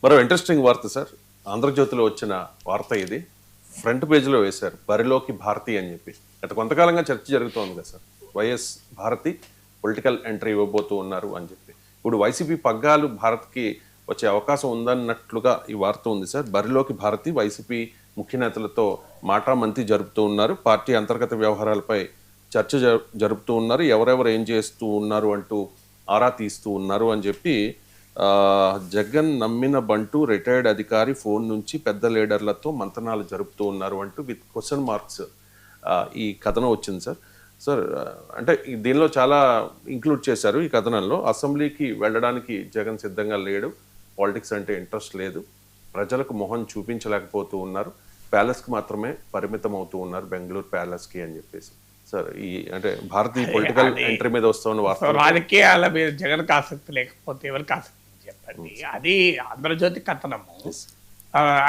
మరో ఇంట్రెస్టింగ్ వార్త సార్, ఆంధ్రజ్యోతిలో వచ్చిన వార్త ఇది. ఫ్రంట్ పేజీలో వేశారు, బరిలోకి భారతి అని చెప్పి. గత కొంతకాలంగా చర్చ జరుగుతోంది కదా sir, YS Bharati political entry ఇవ్వబోతూ ఉన్నారు అని చెప్పి. ఇప్పుడు వైసీపీ పగ్గాలు భారత్కి వచ్చే అవకాశం ఉందన్నట్లుగా ఈ వార్త ఉంది సార్. బరిలోకి భారతి వైసీపీ ముఖ్య నేతలతో మాటామంతి జరుపుతూ ఉన్నారు. పార్టీ అంతర్గత వ్యవహారాలపై చర్చ జరుపుతూ ఉన్నారు. ఎవరెవరు ఏం చేస్తూ ఉన్నారు అంటూ ఆరా తీస్తూ ఉన్నారు అని చెప్పి జగన్ నమ్మిన బంటూ రిటైర్డ్ అధికారి ఫోన్ నుంచి పెద్ద లీడర్లతో మంతనాలు జరుపుతూ ఉన్నారు అంటూ విత్ క్వశ్చన్ మార్క్స్ ఈ కథనం వచ్చింది సార్. సార్ అంటే దీనిలో చాలా ఇంక్లూడ్ చేశారు ఈ కథనంలో. అసెంబ్లీకి వెళ్ళడానికి జగన్ సిద్ధంగా లేడు, పాలిటిక్స్ అంటే ఇంట్రెస్ట్ లేదు, ప్రజలకు మొహం చూపించలేకపోతూ ఉన్నారు, ప్యాలెస్కి మాత్రమే పరిమితం అవుతూ ఉన్నారు, బెంగళూరు ప్యాలెస్కి అని చెప్పేసి. సార్ ఈ అంటే భారతీయ పొలిటికల్ ఎంట్రీ మీద వస్తున్న వాస్తవం, రాజకీయాల మీద జగన్కి ఆసక్తి లేకపోతే ఎవరికి ఆసక్తి చెప్పండి. అది ఆంధ్రజ్యోతి కథనము.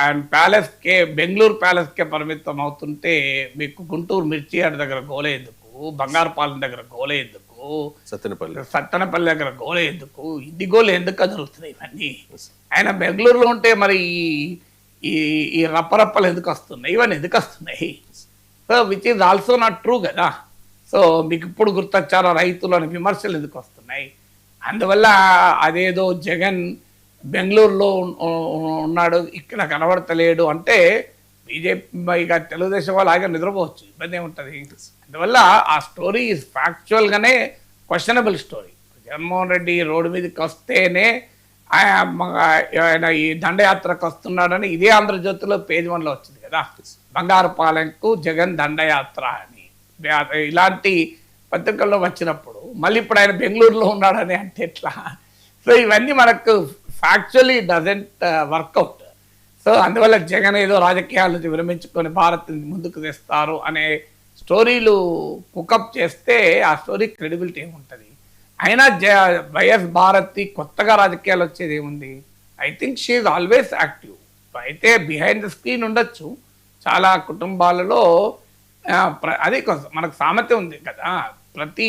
అండ్ ప్యాలెస్కే, బెంగళూరు ప్యాలెస్కే పరిమితం అవుతుంటే మీకు గుంటూరు మిర్చి ఆడ దగ్గర గోలే ఎందుకు, బంగారుపాలెం దగ్గర గోలే ఎందుకు, సత్తెనపల్లి దగ్గర గోలే ఎందుకు, ఇన్ని గోలు ఎందుకు జరుగుతున్నాయి ఇవన్నీ? ఆయన బెంగళూరులో ఉంటే మరి ఈ రప్పరప్పలు ఎందుకు వస్తున్నాయి, ఇవన్నీ ఎందుకు వస్తున్నాయి? So which is also not true కదా. సో మీకు ఇప్పుడు గుర్తొచ్చారో రైతులు అని విమర్శలు ఎందుకు వస్తున్నాయి? అందువల్ల అదేదో జగన్ బెంగళూరులో ఉన్నాడు, ఇక్కడ కనబడతలేడు అంటే బీజేపీ ఇక తెలుగుదేశం వాళ్ళు ఆగే నిద్రపోవచ్చు, ఇబ్బంది ఏముంటుంది. అందువల్ల ఆ స్టోరీ ఈజ్ ఫ్యాక్చువల్గానే questionable story. Jaganmohan Reddy road మీదకి వస్తేనే ఆయన ఈ దండయాత్రకు వస్తున్నాడని ఇదే ఆంధ్రజ్యోతిలో పేజ్ 1లో వచ్చింది కదా, బంగారుపాలెంకు జగన్ దండయాత్ర అని. ఇలాంటి పత్రికల్లో వచ్చినప్పుడు మళ్ళీ ఇప్పుడు ఆయన బెంగళూరులో ఉన్నాడని అంటే ఎట్లా? సో ఇవన్నీ మనకు ఫ్యాక్చువల్లీ డజంట్ వర్కౌట్. సో అందువల్ల జగన్ ఏదో రాజకీయాల నుంచి విరమించుకొని భారత్ ముందుకు తెస్తారు అనే స్టోరీలు కుకప్ చేస్తే ఆ స్టోరీ క్రెడిబిలిటీ ఏముంటుంది? అయినా వైఎస్ భారతి కొత్తగా రాజకీయాలు వచ్చేది ఏముంది? I think she is always active. అయితే బిహైండ్ ద స్క్రీన్ ఉండొచ్చు చాలా కుటుంబాలలో. అది మనకు సామెత ఉంది కదా, ప్రతి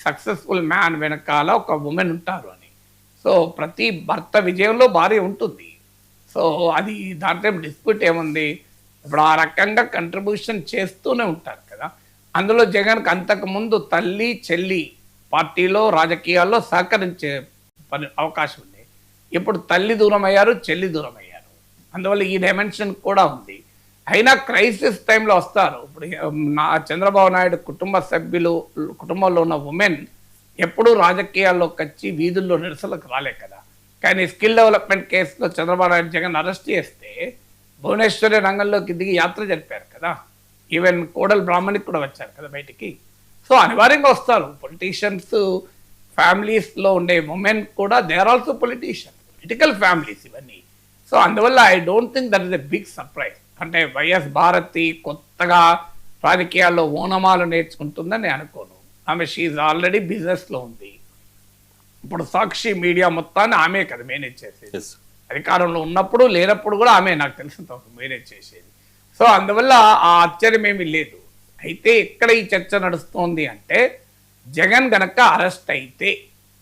సక్సెస్ఫుల్ మ్యాన్ వెనకాల ఒక ఉమెన్ ఉంటారు అని. సో ప్రతి భర్త విజయంలో భార్య ఉంటుంది. సో అది దాంట్లో డిస్ప్యూట్ ఏముంది? ఇప్పుడు ఆ రకంగా కంట్రిబ్యూషన్ చేస్తూనే ఉంటారు కదా. అందులో జగన్కి అంతకుముందు తల్లి చెల్లి పార్టీలో రాజకీయాల్లో సహకరించే అవకాశం ఉంది. ఇప్పుడు తల్లి దూరం అయ్యారు, చెల్లి దూరం అయ్యారు. అందువల్ల ఈ డైమెన్షన్ కూడా ఉంది. అయినా క్రైసిస్ టైంలో వస్తారు. ఇప్పుడు చంద్రబాబు నాయుడు కుటుంబ సభ్యులు, కుటుంబంలో ఉన్న ఉమెన్ ఎప్పుడూ రాజకీయాల్లోకి వచ్చి వీధుల్లో నిరసనలకు రాలే కదా. కానీ స్కిల్ డెవలప్మెంట్ కేసులో చంద్రబాబు నాయుడు జగన్ అరెస్ట్ చేస్తే భువనేశ్వరి రంగంలోకి దిగి యాత్ర జరిపారు కదా. ఈవెన్ కోడలు బ్రాహ్మణికి కూడా వచ్చారు కదా బయటికి. సో అనివార్యంగా వస్తారు పొలిటీషియన్స్. ఫ్యామిలీస్లో ఉండే ఉమెన్ కూడా they are also politicians, political families ఇవన్నీ. సో అందువల్ల I don't think that is a big surprise. అంటే వైఎస్ భారతి కొత్తగా రాజకీయాల్లో ఓనమాలు నేర్చుకుంటుందని నేను అనుకోను. ఆమె షీఈ్ ఆల్రెడీ బిజినెస్లో ఉంది. ఇప్పుడు సాక్షి మీడియా మొత్తాన్ని ఆమె కదా మేనేజ్ చేసేది. అధికారంలో ఉన్నప్పుడు లేనప్పుడు కూడా ఆమె నాకు తెలిసినంత మేనేజ్ చేసేది. సో అందువల్ల ఆ ఆశ్చర్యం ఏమీ లేదు. అయితే ఎక్కడ ఈ చర్చ నడుస్తోంది అంటే జగన్ గనక అరెస్ట్ అయితే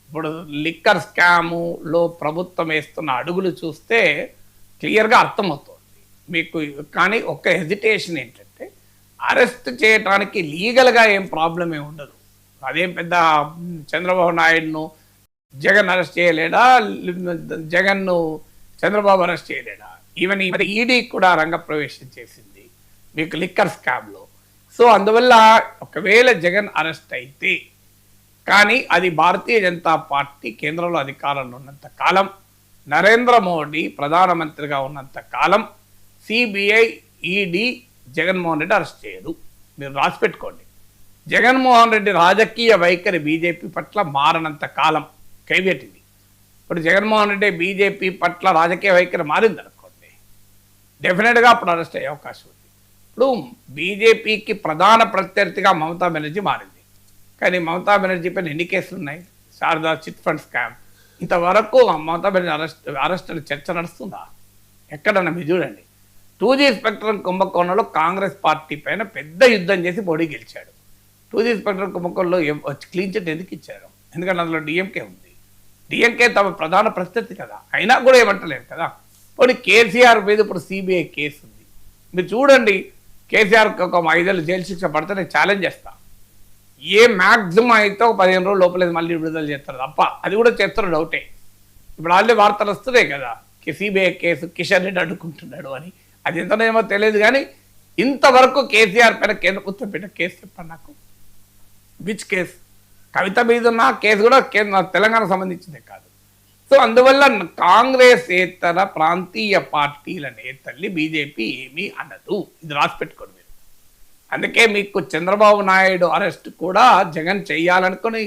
ఇప్పుడు లిక్కర్ స్కాములో ప్రభుత్వం వేస్తున్న అడుగులు చూస్తే క్లియర్గా అర్థమవుతుంది మీకు. కానీ ఒక్క హెజిటేషన్ ఏంటంటే అరెస్ట్ చేయడానికి లీగల్గా ఏం ప్రాబ్లం ఏమి ఉండదు. అదేం పెద్ద చంద్రబాబు నాయుడును జగన్ అరెస్ట్ చేయలేడా, జగన్ను చంద్రబాబు అరెస్ట్ చేయలేడా? ఈవెన్ ఈడీ కూడా రంగప్రవేశం చేసింది మీకు లిక్కర్ స్కామ్లో. సో అందువల్ల ఒకవేళ జగన్ అరెస్ట్ అయితే, కానీ అది భారతీయ జనతా పార్టీ కేంద్రంలో అధికారంలో ఉన్నంత కాలం, నరేంద్ర మోడీ ప్రధానమంత్రిగా ఉన్నంత కాలం CBI ED Jaganmohan Reddy arrest చేయదు. మీరు రాసి పెట్టుకోండి. జగన్మోహన్ రెడ్డి రాజకీయ వైఖరి బీజేపీ పట్ల మారనంత కాలం కేవియట్ ఇది. ఇప్పుడు జగన్మోహన్ రెడ్డి బీజేపీ పట్ల రాజకీయ వైఖరి మారిందనుకోండి, డెఫినెట్గా అప్పుడు అరెస్ట్ అయ్యే అవకాశం ఉంది. ఇప్పుడు బీజేపీకి ప్రధాన ప్రత్యర్థిగా మమతా బెనర్జీ మారింది. కానీ మమతా బెనర్జీ పైన ఎన్ని కేసులు ఉన్నాయి? Sharada chit fund scam. ఇంతవరకు మమతా బెనర్జీ అరెస్ట్ అని చర్చ నడుస్తుందా? ఎక్కడన్నా మీరు చూడండి. 2G స్పెక్ట్రమ్ కుంభకోణంలో కాంగ్రెస్ పార్టీ పైన పెద్ద యుద్ధం చేసి మోడీ గెలిచాడు. 2G స్పెక్ట్రమ్ కుంభకోణంలో క్లీన్ చిట్ ఎందుకు ఇచ్చారు? ఎందుకంటే అందులో డిఎంకే ఉంది. డిఎంకే తమ ప్రధాన ప్రత్యర్థి కదా, అయినా కూడా ఏమంటలేదు కదా. పోనీ కేసీఆర్ మీద ఇప్పుడు సిబిఐ కేసు ఉంది, మీరు చూడండి కేసీఆర్కి ఒక 5 ఏళ్ళు జైలు శిక్ష పడితే నేను ఛాలెంజ్ చేస్తా. మ్యాక్సిమం అయితే ఒక 15 రోజులు లోపల మళ్ళీ విడుదల చేస్తారు తప్ప, అది కూడా చేస్తారు డౌటే. ఇప్పుడు ఆల్రెడీ వార్తలు వస్తున్నాయి కదా, సిబిఐ కేసు కిషన్ రెడ్డి అడ్డుకుంటున్నాడు అని. అది ఎంతనేమో తెలియదు కానీ ఇంతవరకు కేసీఆర్ పైన కేంద్ర ప్రభుత్వం పెట్టిన కేసు చెప్పండి నాకు, విచ్ కేసు? కవిత మీద ఉన్న కేసు కూడా తెలంగాణకు సంబంధించిందే కాదు. సో అందువల్ల కాంగ్రెస్ ఏతర ప్రాంతీయ పార్టీల నేతల్ని బీజేపీ ఏమీ అనదు, ఇది రాసి పెట్టుకోండి మీరు. అందుకే మీకు చంద్రబాబు నాయుడు అరెస్ట్ కూడా జగన్ చేయాలనుకుని,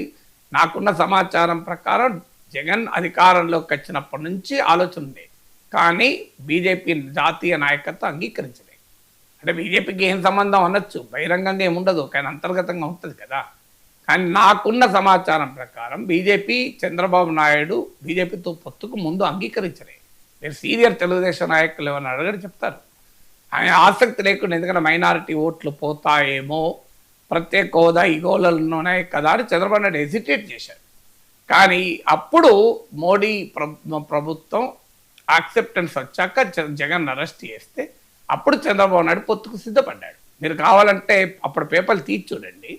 నాకున్న సమాచారం ప్రకారం జగన్ అధికారంలోకి వచ్చినప్పటి నుంచి ఆలోచన ఉంది, కానీ బీజేపీ జాతీయ నాయకత్వం అంగీకరించలేదు. అంటే బీజేపీకి ఏం సంబంధం అనొచ్చు, బహిరంగంగా ఏముండదు, కానీ అంతర్గతంగా ఉంటుంది కదా. కానీ నాకున్న సమాచారం ప్రకారం బీజేపీ చంద్రబాబు నాయుడు బీజేపీతో పొత్తుకు ముందు అంగీకరించలేదు. మీరు సీనియర్ తెలుగుదేశం నాయకులు ఏమైనా అడగని చెప్తారు, ఆయన ఆసక్తి లేకుండా, ఎందుకంటే మైనారిటీ ఓట్లు పోతాయేమో, ప్రత్యేక హోదా ఈ గోళలు ఉన్నాయి కదా అని చంద్రబాబు నాయుడు హెసిటేట్ చేశారు. కానీ అప్పుడు మోడీ ప్రభుత్వం యాక్సెప్టెన్స్ వచ్చాక జగన్ అరెస్ట్ చేస్తే అప్పుడు చంద్రబాబు నాయుడు పొత్తుకు సిద్ధపడ్డాడు. మీరు కావాలంటే అప్పుడు పేపర్లు తీసి చూడండి.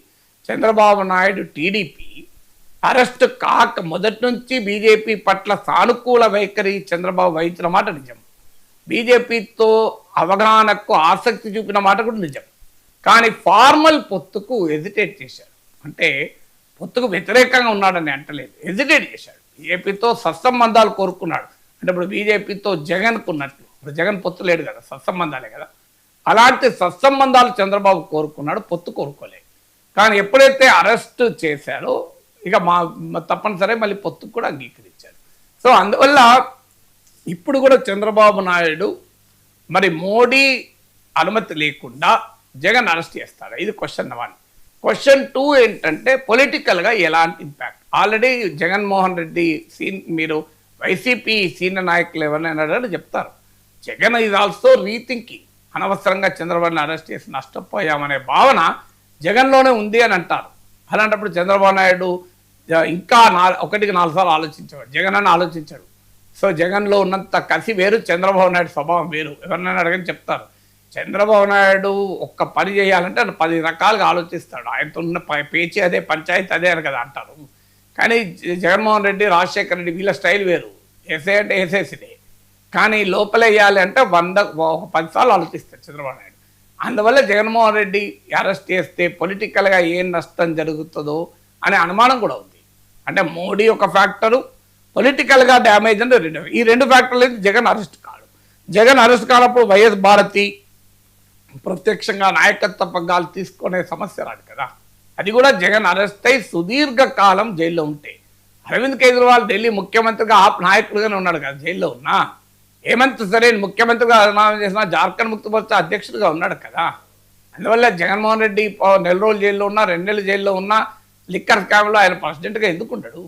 చంద్రబాబు నాయుడు టీడీపీ అరెస్ట్ కాక మొదటి నుంచి బీజేపీ పట్ల సానుకూల వైఖరి చంద్రబాబు వహించిన మాట నిజం, బీజేపీతో అవగాహనకు ఆసక్తి చూపిన మాట కూడా నిజం. కానీ ఫార్మల్ పొత్తుకు హెజిటేట్ చేశాడు, అంటే పొత్తుకు వ్యతిరేకంగా ఉన్నాడని అంటలేదు, హెజిటేట్ చేశాడు. బీజేపీతో సత్సంబంధాలు కోరుకున్నాడు. అంటే ఇప్పుడు బీజేపీతో జగన్కు ఉన్నట్లు, ఇప్పుడు జగన్ పొత్తు లేడు కదా, సత్సంబంధాలే కదా, అలాంటి సత్సంబంధాలు చంద్రబాబు కోరుకున్నాడు, పొత్తు కోరుకోలేదు. కానీ ఎప్పుడైతే అరెస్ట్ చేశాడో ఇక తప్పనిసరి మళ్ళీ పొత్తుకు కూడా అంగీకరించాడు. సో అందువల్ల ఇప్పుడు కూడా చంద్రబాబు నాయుడు మరి మోడీ అనుమతి లేకుండా జగన్ అరెస్ట్ చేస్తాడు, ఇది క్వశ్చన్ 1. క్వశ్చన్ 2 ఏంటంటే పొలిటికల్గా ఎలాంటి ఇంపాక్ట్. ఆల్రెడీ జగన్మోహన్ రెడ్డి మీరు వైసీపీ సీనియర్ నాయకులు ఎవరైనా చెప్తారు, జగన్ ఈజ్ ఆల్సో రీథింకింగ్, అనవసరంగా చంద్రబాబుని అరెస్ట్ చేసి నష్టపోయామనే భావన జగన్లోనే ఉంది అని అంటారు. అలాంటప్పుడు చంద్రబాబు నాయుడు ఇంకా 1కి 4 సార్లు ఆలోచించాడు, జగన్ అని ఆలోచించాడు. సో జగన్లో ఉన్నంత కసి వేరు, చంద్రబాబు నాయుడు స్వభావం వేరు. ఎవరినైనా అడగని చెప్తారు, చంద్రబాబు నాయుడు ఒక్క పని చేయాలంటే 10 రకాలుగా ఆలోచిస్తాడు, ఆయనతో ఉన్న పేచీ అదే, పంచాయతీ అదే అని కదా అంటారు. కానీ జగన్మోహన్ రెడ్డి, రాజశేఖర రెడ్డి వీళ్ళ స్టైల్ వేరు, ఏసే అంటే ఏసేసిదే, కానీ లోపల వేయాలి అంటే 10 సార్లు ఆలోచిస్తాడు చంద్రబాబు నాయుడు. అందువల్ల జగన్మోహన్ రెడ్డి అరెస్ట్ చేస్తే పొలిటికల్గా ఏం నష్టం జరుగుతుందో అనే అనుమానం కూడా ఉంది. అంటే మోడీ ఒక ఫ్యాక్టరు, పొలిటికల్గా డ్యామేజ్ అంటే ఈ 2 ఫ్యాక్టర్లు అయితే జగన్ అరెస్ట్ కాడు. జగన్ అరెస్ట్ కానప్పుడు వైఎస్ భారతి ప్రత్యక్షంగా నాయకత్వ పగ్గాలు తీసుకునే సమస్య రాదు కదా. అది కూడా జగన్ అరెస్ట్ అయి సుదీర్ఘకాలం జైల్లో ఉంటే, అరవింద్ కేజ్రీవాల్ ఢిల్లీ ముఖ్యమంత్రిగా ఆప్ నాయకుడిగానే ఉన్నాడు కదా జైల్లో ఉన్నా, హేమంత్ సరేన్ ముఖ్యమంత్రిగా అనామం చేసిన జార్ఖండ్ ముక్తి మోర్చా అధ్యక్షుడిగా ఉన్నాడు కదా. అందువల్ల జగన్మోహన్ రెడ్డి 4 రోజులు జైల్లో ఉన్నా, 2 నెలలు జైల్లో ఉన్నా, లిక్కర్ స్కామ్లో ఆయన ప్రెసిడెంట్గా ఎందుకు ఉంటాడు?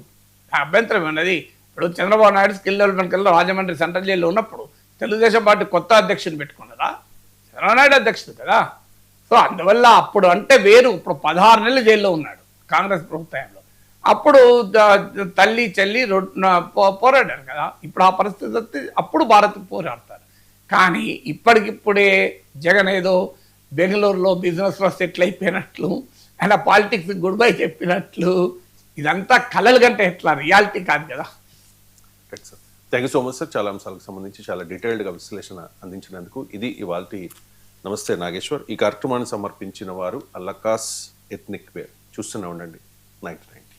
అభ్యంతరం ఉన్నది. ఇప్పుడు చంద్రబాబు నాయుడు స్కిల్ డెవలప్మెంట్ కింద రాజమండ్రి సెంట్రల్ జైల్లో ఉన్నప్పుడు తెలుగుదేశం పార్టీ కొత్త అధ్యక్షుని పెట్టుకున్నదా? చంద్రబాబు నాయుడు అధ్యక్షుడు కదా. సో అందువల్ల అప్పుడు అంటే వేరు, ఇప్పుడు 16 నెలలు జైల్లో ఉన్నాడు కాంగ్రెస్ ప్రభుత్వంలో. అప్పుడు తల్లి చెల్లి పోరాడారు కదా. ఇప్పుడు ఆ పరిస్థితి అప్పుడు భారత్ పోరాడతారు. కానీ ఇప్పటికిప్పుడే జగన్ ఏదో బెంగళూరులో బిజినెస్లో సెటిల్ అయిపోయినట్లు, ఆయన పాలిటిక్స్ గుడ్ బై చెప్పినట్లు, ఇదంతా కలలు కంటే ఎట్లా, రియాలిటీ కాదు కదా. Thank you so much sir, చాలా అంశాలకు సంబంధించి చాలా డీటెయిల్డ్గా విశ్లేషణ అందించినందుకు. ఇది ఇవాల్టి నమస్తే నాగేశ్వర్. ఈ కార్యక్రమాన్ని సమర్పించిన వారు అల్లకాస్ ఎథ్నిక్ వేర్. చూస్తూనే ఉండండి 99.